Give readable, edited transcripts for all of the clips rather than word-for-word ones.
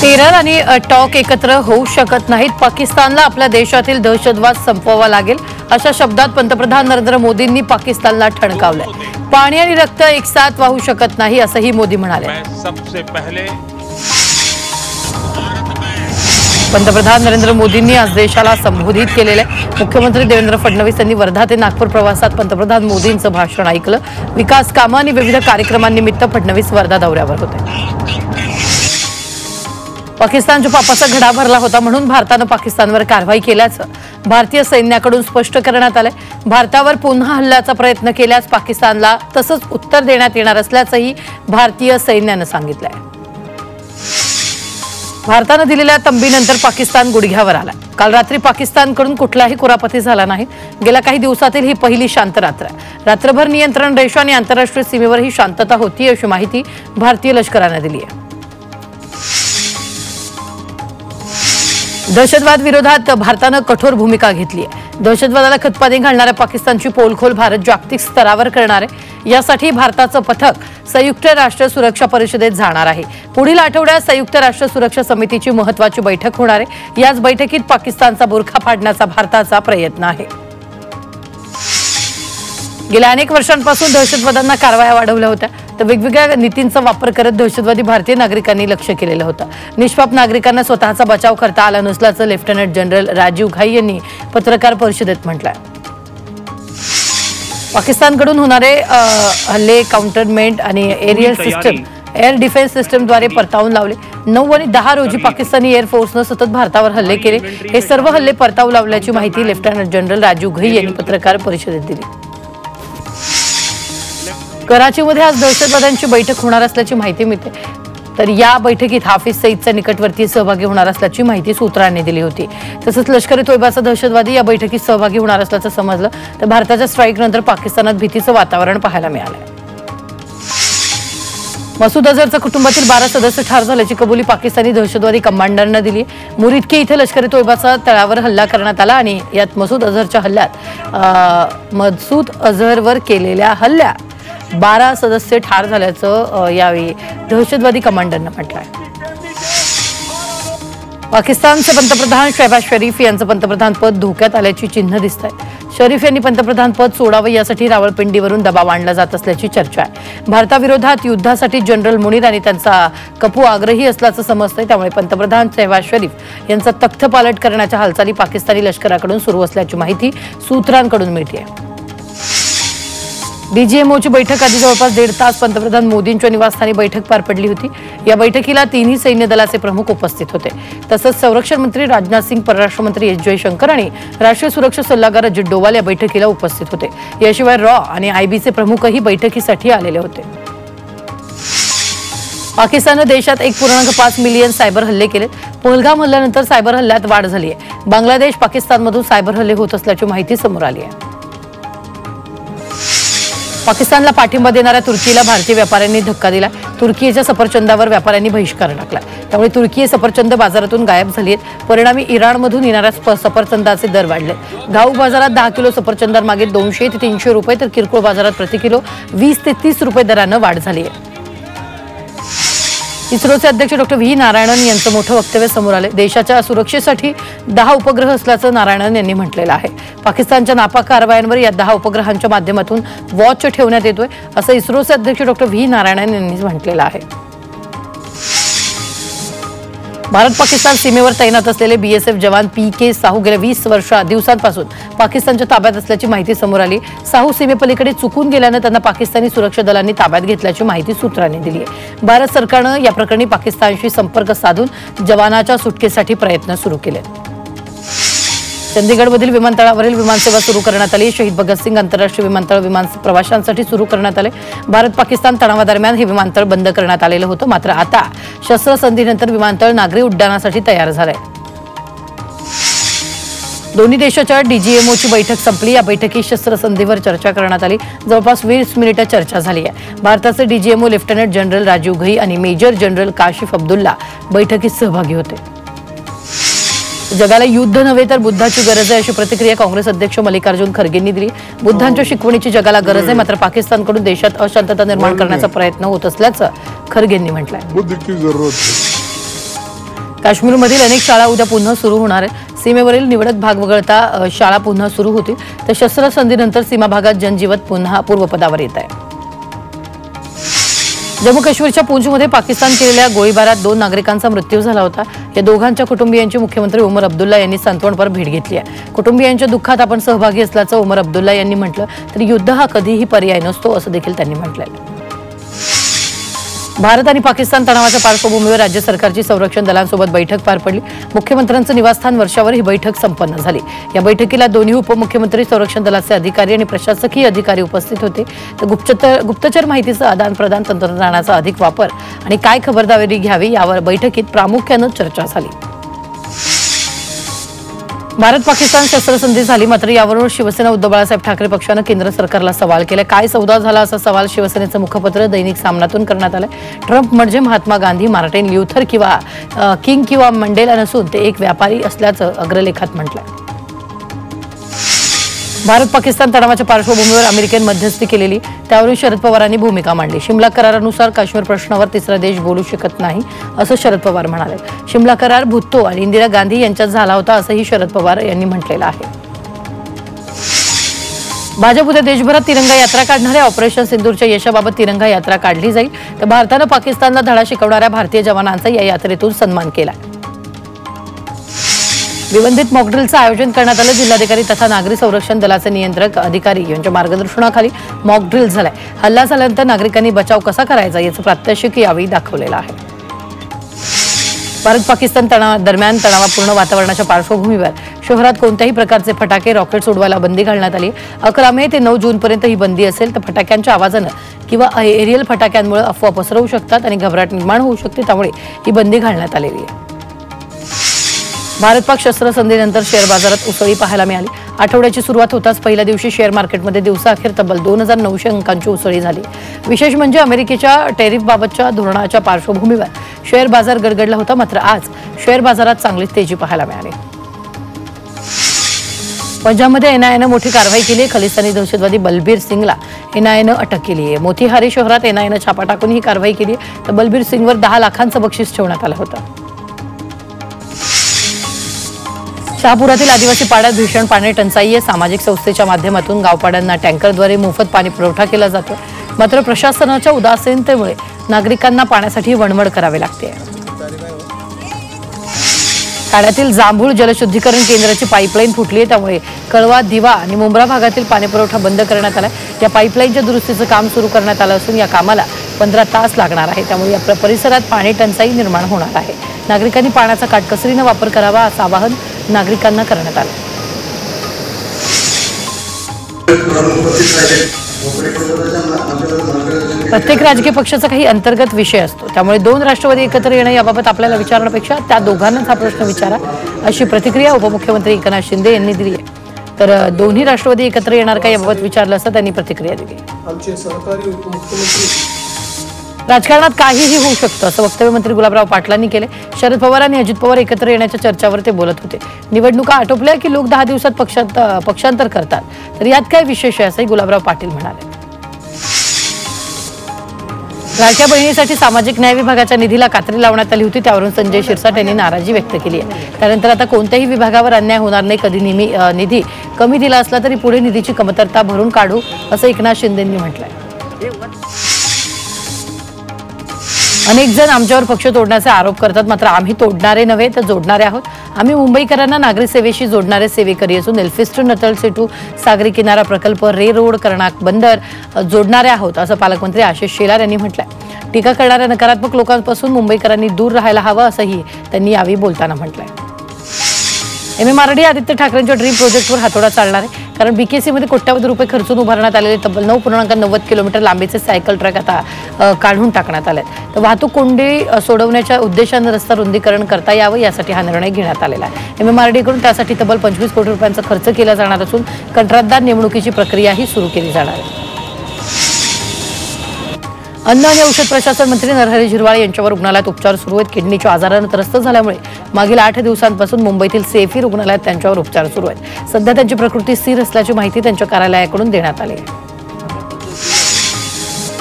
Terror आणि talk एकत्र होऊ शकत नाहीत। पाकिस्तानला आपल्या देशातील दहशतवाद संपवावा लागेल अशा शब्दात पंतप्रधान नरेंद्र मोदींनी पाकिस्तानला ठणकावलंय। पाणी आणि रक्त एकसाथ वाहू शकत नाही असंही मोदी म्हणाले। पंतप्रधान नरेंद्र मोदींनी आज देशाला संबोधित केलेले। मुख्यमंत्री देवेंद्र फडणवीस यांनी वर्धा ते नागपूर प्रवासात पंतप्रधान मोदींचं भाषण ऐकलं। विकास कामं आणि विविध कार्यक्रमांनिमित्त फडणवीस वर्धा दौऱ्यावर होते। पाकिस्तानच्या पापाचा घडा भरला होता म्हणून भारताने पाकिस्तानवर कारवाई केल्याचं भारतीय सैन्याकडून स्पष्ट करण्यात आले। भारतावर पुन्हा हल्ल्याचा प्रयत्न केल्यास पाकिस्तानला तसंच उत्तर देण्यात येणार असल्याचंही भारतीय सैन्याने सांगितलंय। भारताने दिलेल्या तंबीनंतर पाकिस्तान गुडघ्यावर आला। काल रात्री पाकिस्तानकडून कुठलाही कुरापती झाला नाही। गेल्या काही दिवसातील ही पहिली शांत रात्र आहे। रात्रभर नियंत्रण रेषा आणि आंतरराष्ट्रीय सीमेवर ही शांतता होती अशी माहिती भारतीय लष्कराने दिली आहे। दहशतवाद विरोधात भारताने कठोर भूमिका घेतली आहे। दहशतवादाला खतपाणी घालणाऱ्या पाकिस्तानची पोलखोल भारत जागतिक स्तरावर करणार आहे। यासाठी भारताचं पथक संयुक्त राष्ट्र सुरक्षा परिषदेत जाणार आहे। पुढील आठवड्यात संयुक्त राष्ट्र सुरक्षा समितीची महत्त्वाची बैठक होणार आहे। याच बैठकीत पाकिस्तानचा बुरखा फाडण्याचा भारताचा प्रयत्न आहे। गेल्या अनेक वर्षांपासून दहशतवाद्यांना कारवाया वाढवल्या होत्या तर वेगवेगळ्या नीतींचा वापर करत दहशतवादी भारतीय नागरिकांनी लक्ष केलेलं होतं। निष्पाप नागरिकांना स्वतःचा बचाव करता आला नसल्याचं लेफ्टनंट जनरल राजीव घाई यांनी पत्रकार परिषदेत म्हटलंय। पाकिस्तानकडून होणारे हल्ले काउंटरमेंट आणि एअर डिफेन्स सिस्टमद्वारे परतावून लावले। 9 आणि 10 रोजी पाकिस्तानी एअरफोर्सनं सतत भारतावर हल्ले केले। हे सर्व हल्ले परतावू लावल्याची माहिती लेफ्टनंट जनरल राजीव घाई यांनी पत्रकार परिषदेत दिली। कराचीमध्ये आज दहशतवाद्यांची बैठक होणार असल्याची माहिती मिळते। तर या बैठकीत हाफिज सईदचा निकटवर्तीय सहभागी होणार असल्याची माहिती सूत्रांनी दिली होती। तसंच लष्कर ए तोयबाचा दहशतवादी या बैठकीत सहभागी होणार असल्याचं समजलं। तर भारताच्या स्ट्राईक नंतर पाकिस्तानात भीतीचं वातावरण पाहायला मिळालंय। मसूद अझहरच्या कुटुंबातील 12 सदस्य ठार झाल्याची कबुली पाकिस्तानी दहशतवादी कमांडरने दिली। मुरिदके इथे लष्कर ए तोयबाचा तळावर हल्ला करण्यात आला आणि यात मसूद अझहरवर केलेल्या हल्ल्यात 12 सदस्य ठार झाल्याचं यावेळी दहशतवादी कमांडरने म्हटलंय। पाकिस्तानचे पंतप्रधान शहबाज शरीफ यांचं पंतप्रधानपद धोक्यात आल्याची चिन्ह दिसत आहेत। शरीफ यांनी पंतप्रधानपद सोडावं यासाठी रावळपिंडीवरून दबाव आणला जात असल्याची चर्चा आहे। भारताविरोधात युद्धासाठी जनरल मुनीर आणि त्यांचा कपू आग्रही असल्याचं समजतंय। त्यामुळे पंतप्रधान शहबाज शरीफ यांचा तख्तपालट करण्याच्या हालचाली पाकिस्तानी लष्कराकडून सुरू असल्याची माहिती सूत्रांकडून मिळते। डीजीएमओची बैठक आधी जवळपास 1.5 तास पंतप्रधान मोदींच्या निवासस्थानी बैठक पार पडली होती। या बैठकीला 3ही सैन्य दलाचे प्रमुख उपस्थित होते। तसंच संरक्षण मंत्री राजनाथ सिंग, परराष्ट्र मंत्री एस जयशंकर आणि राष्ट्रीय सुरक्षा सल्लागार अजित डोवाल या बैठकीला उपस्थित होते। याशिवाय रॉ आणि आयबीचे प्रमुखही बैठकीसाठी आलेले होते। पाकिस्तानने देशात 1.5 मिलियन सायबर हल्ले केले। पहलगाम हल्ल्यानंतर सायबर हल्ल्यात वाढ झाली आहे। बांगलादेश, पाकिस्तानमधून सायबर हल्ले होत असल्याची माहिती समोर आली आहे। पाकिस्तानला पाठिंबा देणाऱ्या तुर्कीला भारतीय व्यापाऱ्यांनी धक्का दिला। तुर्कीच्या सफरचंदावर व्यापाऱ्यांनी बहिष्कार टाकला। त्यामुळे तुर्की सफरचंद बाजारातून गायब झाली आहेत। परिणामी इराणमधून येणाऱ्या सफरचंदाचे दर वाढले। घाऊक बाजारात 10 किलो सफरचंदांमागे 200 ते 300 रुपये तर किरकोळ बाजारात प्रति किलो 20 ते 30 रुपये दरानं वाढ झाली आहे। इस्रोचे अध्यक्ष डॉ. व्ही. नारायणन यांचं मोठं वक्तव्य समोर आले। देशाच्या सुरक्षेसाठी 10 उपग्रह असल्याचं नारायणन यांनी म्हटलेलं आहे। पाकिस्तानच्या नापाक कारवायांवर या 10 उपग्रहांच्या माध्यमातून वॉच ठेवण्यात येतोय असं इस्रोचे अध्यक्ष डॉ. व्ही. नारायणन यांनी म्हटलेलं आहे। भारत पाकिस्तान सीमेवर तैनात असलेले बीएसएफ जवान पीके साहू गेल्या 20 दिवसांपासून पाकिस्तानच्या ताब्यात असल्याची माहिती समोर आली। साहू सीमेपलीकडे चुकून गेल्यानं त्यांना पाकिस्तानी सुरक्षा दलांनी ताब्यात घेतल्याची माहिती सूत्रांनी दिली आहे। भारत सरकारनं या प्रकरणी पाकिस्तानशी संपर्क साधून जवानाच्या सुटकेसाठी प्रयत्न सुरू केले। चंदीगडमधील विमानतळावरील विमानसेवा सुरू करण्यात आली। शहीद भगतसिंग आंतरराष्ट्रीय विमानतळ विमान प्रवाशांसाठी सुरू करण्यात आले। भारत पाकिस्तान तणावादरम्यान हे विमानतळ बंद करण्यात आलेलं होतं। मात्र आता शस्त्रसंधीनंतर विमानतळ नागरी उड्डाणासाठी तयार झालंय। दोन्ही देशाच्या डीजीएमओची बैठक संपली। या बैठकीत शस्त्रसंधीवर चर्चा करण्यात आली। जवळपास 20 मिनिटं चर्चा झाली आहे। भारताचे डीजीएमओ लेफ्टनंट जनरल राजीव घाई आणि मेजर जनरल काशिफ अब्दुल्ला बैठकीत सहभागी होते। जगाला युद्ध नव्हे तर बुद्धाची गरज आहे अशी प्रतिक्रिया काँग्रेस अध्यक्ष मल्लिकार्जुन खरगेंनी दिली। बुद्धांच्या शिकवणीची जगाला गरज आहे, मात्र पाकिस्तानकडून देशात अशांतता निर्माण करण्याचा प्रयत्न होत असल्याचं खरगेंनी म्हटलंय। बुद्ध की जरूरत है। काश्मीरमधील अनेक शाळा उद्या पुन्हा सुरू होणार आहेत। सीमेवरील निवडक भाग वगळता शाळा पुन्हा सुरू होतील, तर शस्त्रसंधीनंतर सीमा भागात जनजीवन पुन्हा पूर्वपदावर येत आहे। जम्मू काश्मीरच्या पूंछमध्ये पाकिस्तान केलेल्या गोळीबारात 2 नागरिकांचा मृत्यू झाला होता। या दोघांच्या कुटुंबियांची मुख्यमंत्री उमर अब्दुल्ला यांनी सांत्वनपर भेट घेतली आहे। कुटुंबियांच्या दुःखात आपण सहभागी असल्याचं उमर अब्दुल्ला यांनी म्हटलं, तर युद्ध हा कधीही पर्याय नसतो असं देखील त्यांनी म्हटलंय। भारत आणि पाकिस्तान तणावाच्या पार्श्वभूमीवर राज्य सरकारची संरक्षण दलांसोबत बैठक पार पडली। मुख्यमंत्र्यांचं निवासस्थान वर्षावर ही बैठक संपन्न झाली। या बैठकीला दोन्ही उपमुख्यमंत्री, संरक्षण दलाचे अधिकारी आणि प्रशासकीय अधिकारी उपस्थित होते। तर गुप्तचर माहितीचं आदान प्रदान, तंत्रज्ञानाचा अधिक वापर आणि काय खबरदारी घ्यावी यावर बैठकीत प्रामुख्यानं चर्चा झाली। भारत पाकिस्तान शस्त्रसंधी झाली, मात्र यावरून शिवसेना उद्धव बाळासाहेब ठाकरे पक्षानं केंद्र सरकारला सवाल केला। काय सौदा झाला असा सवाल शिवसेनेचं मुखपत्र दैनिक सामनातून करण्यात आलंय। ट्रम्प म्हणजे महात्मा गांधी, मार्टिन ल्युथर किंवा किंग किंवा मंडेला नसून ते एक व्यापारी असल्याचं अग्रलेखात म्हटलंय। भारत पाकिस्तान तणावाच्या पार्श्वभूमीवर अमेरिकेने मध्यस्थी केलेली, त्यावरून शरद पवारांनी भूमिका मांडली। शिमला करारानुसार काश्मीर प्रश्नावर तिसरा देश बोलू शकत नाही असं शरद पवार म्हणाले। शिमला करार भुत्तो आणि इंदिरा गांधी यांच्यात झाला होता असंही शरद पवार यांनी म्हटलेलं आहे। भाजप उद्या देशभरात तिरंगा यात्रा काढणार आहे। ऑपरेशन सिंदूरच्या यशाबाबत तिरंगा यात्रा काढली जाईल, तर भारतानं पाकिस्तानला धडा शिकवणाऱ्या भारतीय जवानांचा या यात्रेतून सन्मान केला। विबंधित मॉकड्रिलचं आयोजन करण्यात आलं। जिल्हाधिकारी तथा नागरी संरक्षण दलाचे नियंत्रक अधिकारी यांच्या मार्गदर्शनाखाली मॉकड्रिल झालाय। हल्ला झाल्यानंतर नागरिकांनी बचाव कसा करायचा याचं प्रात्यक्षिक यावेळी दाखवलेलं आहे। भारत पाकिस्तान दरम्यान तणावपूर्ण वातावरणाच्या पार्श्वभूमीवर शहरात कोणत्याही प्रकारचे फटाके, रॉकेट्स उडवायला बंदी घालण्यात आली। 11 मे ते 9 जूनपर्यंत ही बंदी असेल, तर फटाक्यांच्या आवाजानं किंवा एरियल फटाक्यांमुळे अफवा पसरवू शकतात आणि घबराट निर्माण होऊ शकते, त्यामुळे ही बंदी घालण्यात आलेली आहे। भारत पाक शस्त्रसंधीनंतर शेअर बाजारात उसळी पाहायला मिळाली। आठवड्याची सुरुवात होताच पहिल्या दिवशी शेअर मार्केटमध्ये दिवसाअखेर तब्बल 2900 अंकांची उसळी झाली। विशेष म्हणजे अमेरिकेच्या टेरिफबाबतच्या धोरणाच्या पार्श्वभूमीवर शेअर बाजार गडगडला होता, मात्र आज शेअर बाजारात चांगलीच तेजी पाहायला मिळाली। पंजाबमध्ये एनआयएनं मोठी कारवाई केली आहे। खलिस्तानी दहशतवादी बलबीर सिंगला एनआयएनं अटक केली आहे। मोतीहारी शहरात एनआयएनं छापा टाकून ही कारवाई केली आहे, तर बलबीर सिंगवर 10 लाखांचं बक्षीस ठेवण्यात आलं होतं। शहापुरातील आदिवासी पाड्यात भीषण पाणी टंचाई आहे। सामाजिक संस्थेच्या माध्यमातून गावपाड्यांना टँकरद्वारे मोफत पाणी पुरवठा केला जातो, मात्र प्रशासनाच्या उदासीनतेमुळे नागरिकांना पाण्यासाठी वणवण करावी लागते। ठाण्यातील जांभूळ जलशुद्धीकरण केंद्राची पाईपलाईन फुटली आहे, त्यामुळे कळवा, दिवा आणि मुंब्रा भागातील पाणीपुरवठा बंद करण्यात आला। या पाईपलाईनच्या दुरुस्तीचं काम सुरू करण्यात आलं असून या कामाला 15 तास लागणार आहे, त्यामुळे या परिसरात पाणी टंचाई निर्माण होणार आहे। नागरिकांनी पाण्याचा काटकसरीने वापर करावा असं आवाहन नागरिकांना करण्यात आलं। प्रत्येक राजकीय पक्षाचा काही अंतर्गत विषय असतो, त्यामुळे 2 राष्ट्रवादी एकत्र येणं याबाबत आपल्याला विचारण्यापेक्षा त्या दोघांनाच हा प्रश्न विचारा, अशी प्रतिक्रिया उपमुख्यमंत्री एकनाथ शिंदे यांनी दिली आहे। तर दोन्ही राष्ट्रवादी एकत्र येणार का याबाबत विचारलं असता त्यांनी प्रतिक्रिया दिली। आमचे सहकारी उपमुख्यमंत्री राजकारणात काहीही होऊ शकतं असं वक्तव्य मंत्री गुलाबराव पाटलांनी केले। शरद पवार आणि अजित पवार एकत्र येण्याच्या चर्चावर ते बोलत होते। निवडणुका आटोपल्या की लोक 10 दिवसात पक्षांतर करतात, तर यात काय विशेष आहे असंही गुलाबराव पाटील म्हणाले। लाडक्या बहिणीसाठी सामाजिक न्याय विभागाच्या निधीला कात्री लावण्यात आली होती, त्यावरून संजय शिरसाट यांनी नाराजी व्यक्त केली आहे। त्यानंतर आता कोणत्याही विभागावर अन्याय होणार नाही, कधी निधी कमी दिला असला तरी पुढे निधीची कमतरता भरून काढू असं एकनाथ शिंदेंनी म्हटलंय। अनेक जण आमच्यावर पक्ष तोडण्याचे आरोप करतात, मात्र आम्ही तोडणारे नव्हे तर जोडणारे आहोत। आम्ही मुंबईकरांना नागरी सेवेशी जोडणारे सेवेकरी असून एल्फिस्टन नतल सेतू, सागरी किनारा प्रकल्प, रे रोड, कर्णाक बंदर जोडणारे आहोत असं पालकमंत्री आशिष शेलार यांनी म्हटलंय। टीका करणाऱ्या नकारात्मक लोकांपासून मुंबईकरांनी दूर राहायला हवं असंही त्यांनी यावेळी बोलताना म्हटलंय। MMRD आदित्य ठाकरेंच्या ड्रीम प्रोजेक्टवर हातोडा चालणार आहे, कारण BKC मध्ये कोट्यावधी रुपये खर्चून उभारण्यात आलेले तब्बल 9.90 किलोमीटर लांबीचे सायकल ट्रॅक आता काढून टाकण्यात आले। तर वाहतूक कोंडी सोडवण्याच्या उद्देशाने रस्ता रुंदीकरण करता यावं यासाठी हा निर्णय घेण्यात आलेला आहे। MMRD कडून त्यासाठी तब्बल 25 कोटी रुपयांचा खर्च केला जाणार असून कंत्राटदार नेमणुकीची प्रक्रियाही सुरू केली जाणार आहे। अन्न आणि औषध प्रशासन मंत्री नरहरी झिरवाळ यांच्यावर रुग्णालयात उपचार सुरू आहेत। किडनीच्या आजाराने त्रस्त झाल्यामुळे मागील 8 दिवसांपासून मुंबईतील सेफी रुग्णालयात त्यांच्यावर उपचार सुरू आहेत। सध्या त्यांची प्रकृती स्थिर असल्याची माहिती त्यांच्या कार्यालयाकडून देण्यात आली आहे।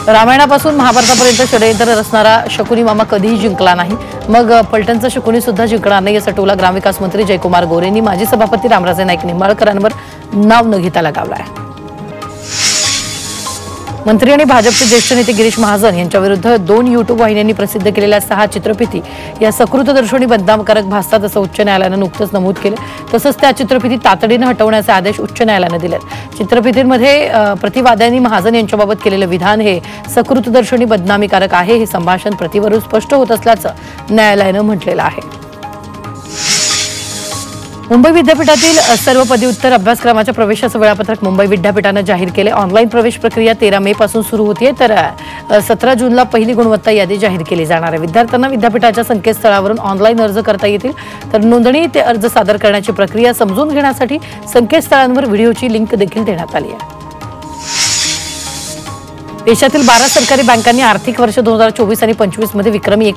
रामायणापासून महाभारतापर्यंत षडयंत्र रचणारा शकुनी मामा कधीही जिंकला नाही, मग पलटणचा शकुनी सुद्धा जिंकणार नाही असा टोला ग्रामविकास मंत्री जयकुमार गोरेंनी माजी सभापती रामराजे नाईक निंबाळकरांवर नाव न घेता लगावला आहे। मंत्री आणि भाजपचे ज्येष्ठ नेते गिरीश महाजन यांच्या विरुद्ध 2 यूट्यूब वाहिन्यांनी प्रसिद्ध केलेल्या 6 चित्रफिती या सकृतदर्शनी बदनामकारक भासतात असं उच्च न्यायालयानं नुकतंच नमूद केलं। तसंच त्या चित्रफिती तातडीनं हटवण्याचे आदेश उच्च न्यायालयानं दिले। चित्रफितींमध्ये प्रतिवाद्यांनी महाजन यांच्याबाबत केलेलं विधान हे सकृतदर्शनी बदनामीकारक आहे, हे संभाषण प्रतिवरून स्पष्ट होत असल्याचं न्यायालयानं म्हटलेलं आहे। मुंबई विद्यापीठातील सर्व पदव्युत्तर अभ्यासक्रमाच्या प्रवेशाचं वेळापत्रक मुंबई विद्यापीठानं जाहीर केले। ऑनलाईन प्रवेश प्रक्रिया 13 मे पासून सुरू होतीये, तर 17 जूनला पहिली गुणवत्ता यादी जाहीर केली जाणार आहे। विद्यार्थ्यांना विद्यापीठाच्या संकेतस्थळावरून ऑनलाईन अर्ज करता येतील, तर नोंदणी ते अर्ज सादर करण्याची प्रक्रिया समजून घेण्यासाठी संकेतस्थळांवर व्हिडिओची लिंक देखील देण्यात आली आहे। देशातील 12 सरकारी बँकांनी आर्थिक वर्ष 2024 आणि 25 मध्ये विक्रमी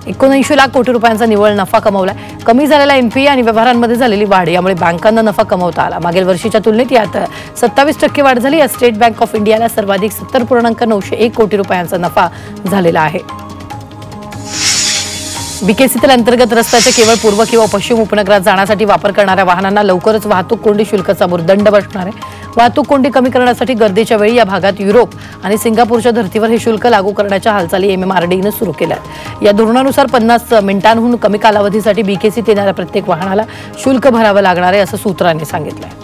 1.79 लाख कोटी रुपयांचा निव्वळ नफा कमावला। कमी झालेला एनपीए आणि व्यवहारांमध्ये झालेली वाढ यामुळे बँकांना नफा कमवता आला। मागील वर्षीच्या तुलनेत यात 27% वाढ झाली। स्टेट बँक ऑफ इंडियाला सर्वाधिक 70.901 कोटी रुपयांचा नफा झालेला आहे। बीकेसीतील अंतर्गत रस्त्याच्या केवळ पूर्व किंवा पश्चिम उपनगरात जाण्यासाठी वापर करणाऱ्या वाहनांना लवकरच वाहतूक कोंडी शुल्काचा भुर्दंड बसणार आहे। वाहतूक कोंडी कमी करण्यासाठी गर्दीच्या वेळी या भागात युरोप आणि सिंगापूरच्या धर्तीवर हे शुल्क लागू करण्याच्या हालचाली MMRDAनं सुरू केल्या आहेत। या धोरणानुसार 50 मिनिटांहून कमी कालावधीसाठी बीकेसीत येणाऱ्या प्रत्येक वाहनाला शुल्क भरावं लागणार आहे, असं सूत्रांनी सांगितलंय।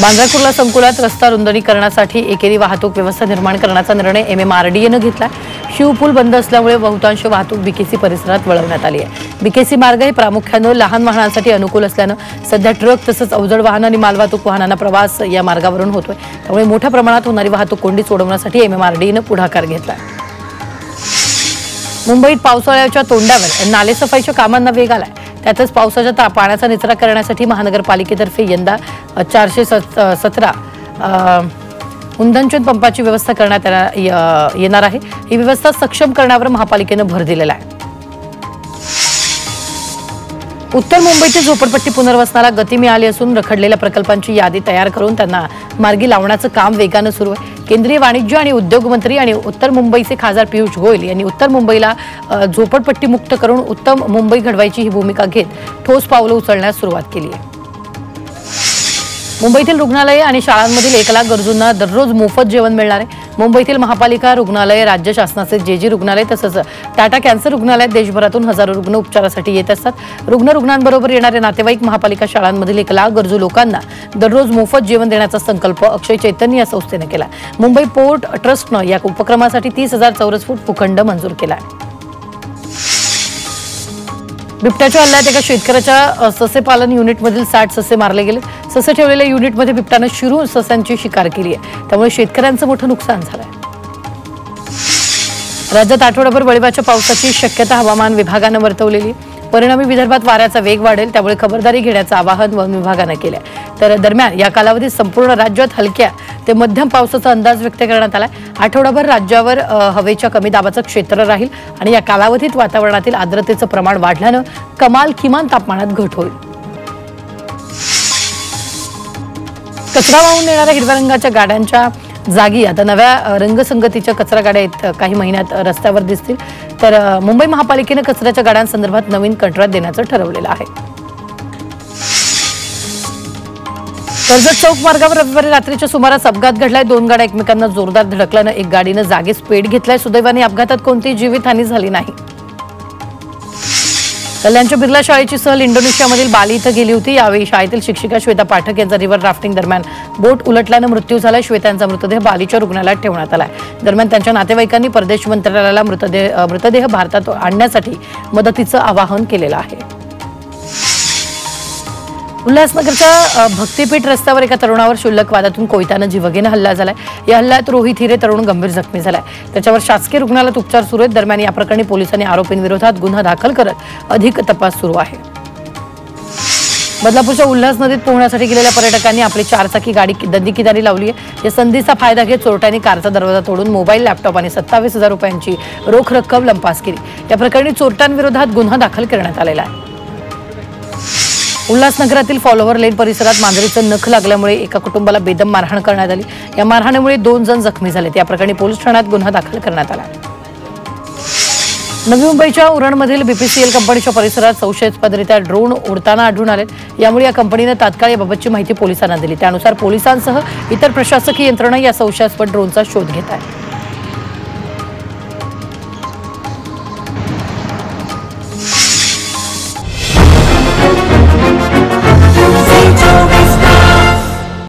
बांद्रा कुर्ला संकुलात रस्ता रुंदीकरणासाठी एकेरी वाहतूक व्यवस्था निर्माण करण्याचा निर्णय MMRDAनं घेतला। शिवपूल बंद असल्यामुळे बहुतांश वाहतूक बीकेसी परिसरात वळवण्यात आली आहे। बीकेसी मार्ग हे प्रामुख्यानं लहान वाहनांसाठी अनुकूल असल्यानं सध्या ट्रक तसंच अवजड वाहन आणि मालवाहतूक वाहनांना प्रवास या मार्गावरून होतोय, त्यामुळे मोठ्या प्रमाणात होणारी वाहतूक कोंडी सोडवण्यासाठी MMRDAनं पुढाकार घेतला। मुंबईत पावसाळ्याच्या तोंडावर नालेसफाईच्या कामांना वेग आलाय। त्यातच पावसाच्या पाण्याचा निचरा करण्यासाठी महानगरपालिकेतर्फे यंदा 417 उंदनचून पंपाची व्यवस्था करण्यात येणार आहे। ही व्यवस्था सक्षम करण्यावर महापालिकेनं भर दिलेला आहे। उत्तर मुंबईतील झोपडपट्टी पुनर्वसनाला गती मिळाली असून रखडलेल्या प्रकल्पांची यादी तयार करून त्यांना मार्गी लावण्याचं काम वेगानं सुरू आहे। केंद्रीय वाणिज्य आणि उद्योग मंत्री आणि उत्तर मुंबईचे खासदार पियुष गोयल यांनी उत्तर मुंबईला झोपडपट्टी मुक्त करून उत्तम मुंबई घडवायची ही भूमिका घेत ठोस पावलं उचलण्यास सुरुवात केली आहे। मुंबईतील रुग्णालये आणि शाळांमधील 1 लाख गरजूंना दररोज मोफत जेवण मिळणार आहे। मुंबईतील महापालिका रुग्णालय, राज्य शासनाचे जेजी रुग्णालय तसंच टाटा कॅन्सर रुग्णालयात देशभरातून हजारो रुग्ण उपचारासाठी येत असतात। रुग्णांबरोबर येणारे नातेवाईक महापालिका शाळांमधील 1 लाख गरजू लोकांना दररोज मोफत जेवण देण्याचा संकल्प अक्षय चैतन्य या संस्थेने केला। मुंबई पोर्ट ट्रस्टनं या उपक्रमासाठी 30,000 चौरस फूट भूखंड मंजूर केला आहे। बिबट्याच्या हल्ल्यात एका शेतकऱ्याच्या ससे पालन युनिटमधील 60 ससे मारले गेले। ससे ठेवलेल्या युनिटमध्ये बिबट्यानं शिरून सस्यांची शिकार केली आहे, त्यामुळे शेतकऱ्यांचं मोठं नुकसान झालंय। राज्यात आठवडाभर वळीवाच्या पावसाची शक्यता हवामान विभागानं वर्तवलेली। परिणामी विदर्भात वाऱ्याचा वेग वाढेल, त्यामुळे खबरदारी घेण्याचं आवाहन वन विभागानं केलंय। तर दरम्यान या कालावधीत संपूर्ण राज्यात हलक्या ते मध्यम पावसाचा अंदाज व्यक्त करण्यात आलाय। आठवडाभर राज्यावर हवेच्या कमी दाबाचं क्षेत्र राहील आणि या कालावधीत वातावरणातील आर्द्रतेचं प्रमाण वाढल्यानं कमाल किमान तापमानात घट होईल। कचरा वाहून नेणाऱ्या हिरव्या रंगाच्या गाड्यांच्या जागी आता नव्या रंगसंगतीच्या कचरा गाड्या काही महिन्यात रस्त्यावर दिसतील। तर मुंबई महापालिकेनं कचऱ्याच्या गाड्यांसंदर्भात नवीन कंत्राट देण्याचं ठरवलेलं आहे। कर्जत चौक मार्गावर रविवारी रात्रीच्या सुमारास अपघात घडलाय। 2 गाड्या एकमेकांना जोरदार धडकल्यानं एक गाडीनं जागीच पेट घेतलाय। सुदैवाने अपघातात कोणतीही जीवितहानी झाली नाही। कल्याणच्या बिर्ला शाळेची सहल इंडोनेशियामधील बाली इथं गेली होती। यावेळी शाळेतील शिक्षिका श्वेता पाठक यांचा रिव्हर राफ्टिंग दरम्यान बोट उलटल्यानं मृत्यू झाला। श्वेता यांचा मृतदेह बालीच्या रुग्णालयात ठेवण्यात आलाय। दरम्यान त्यांच्या नातेवाईकांनी परदेश मंत्रालयाला मृतदेह भारतात आणण्यासाठी मदतीचं आवाहन केलेलं आहे। उल्हासनगरच्या भक्तिपीठ रस्त्यावर एका तरुणावर क्षुल्लक वादातून कोयत्यानं जीवघेणा हल्ला झालाय। या हल्ल्यात रोहित हिरे तरुण गंभीर जखमी झालाय। त्याच्यावर शासकीय रुग्णालयात उपचार सुरू आहेत। दरम्यान या प्रकरणी पोलिसांनी आरोपींविरोधात गुन्हा दाखल करत अधिक तपास सुरू आहे। बदलापूरच्या उल्हास नदीत पोहण्यासाठी गेलेल्या पर्यटकांनी आपली 4 चाकी गाडी दंडीकिनारी लावली आहे। या संधीचा फायदा घेत चोरट्यांनी कारचा दरवाजा तोडून मोबाईल, लॅपटॉप आणि 27,000 रुपयांची रोख रक्कम लंपास केली। या प्रकरणी चोरट्यांविरोधात गुन्हा दाखल करण्यात आलेला आहे। उल्हासनगरातील फॉलोवर लेन परिसरात मांजरीचं नख लागल्यामुळे एका कुटुंबाला बेदम मारहाण करण्यात आली। या मारहाणीमुळे 2 जण जखमी झालेत। या प्रकरणी पोलीस ठाण्यात गुन्हा दाखल करण्यात आला। नवी मुंबईच्या उरणमधील बीपीसीएल कंपनीच्या परिसरात संशयास्पदरित्या ड्रोन उडताना आढळून आलेत। यामुळे या कंपनीने तात्काळ याबाबतची माहिती पोलिसांना दिली। त्यानुसार पोलिसांसह इतर प्रशासकीय यंत्रणा या संशयास्पद ड्रोनचा शोध घेत आहेत।